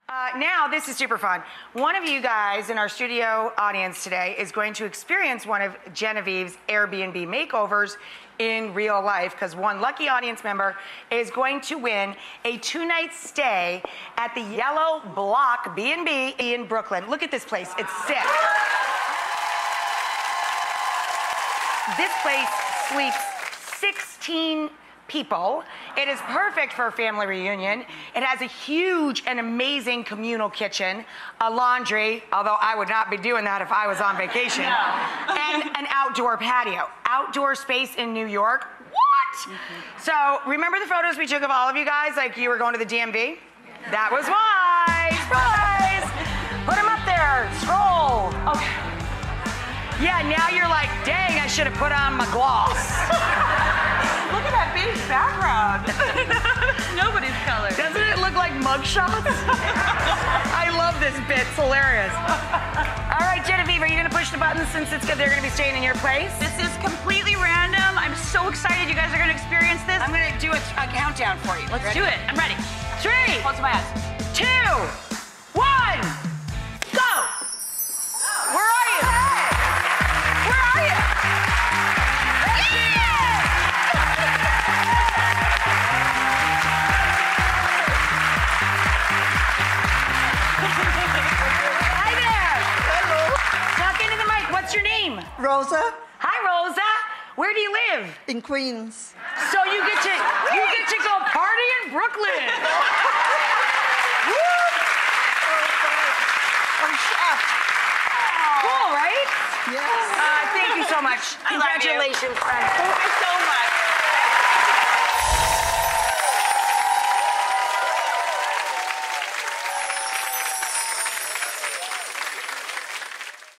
Now, this is super fun. One of you guys in our studio audience today is going to experience one of Genevieve's Airbnb makeovers in real life, because one lucky audience member is going to win a 2-night stay at the Yellow Block B&B in Brooklyn. Look at this place. It's sick. This place sleeps 16 people. It is perfect for a family reunion. It has a huge and amazing communal kitchen, a laundry, although I would not be doing that if I was on vacation, and an outdoor patio. Outdoor space in New York? What? So remember the photos we took of all of you guys, like you were going to the DMV? That was why. Surprise! Put them up there. Scroll. Okay. Yeah, now you're like, dang, I should have put on my gloss. Look at that beige background. Nobody's color. Doesn't it look like mugshots? I love this bit. It's hilarious. All right, Genevieve, are you going to push the button since they're going to be staying in your place? This is completely random. I'm so excited you guys are going to experience this. I'm going to do a countdown for you. Let's do it. I'm ready. 3, Close my eyes. 2, 1, go! Where are you? Where are you? Hi there. Hello. Talk into the mic. What's your name? Rosa, Hi, Rosa. Where do you live? in Queens. So you get to go party in Brooklyn. Cool, right? Yes. Thank you so much. Congratulations, friend. Thank you so much.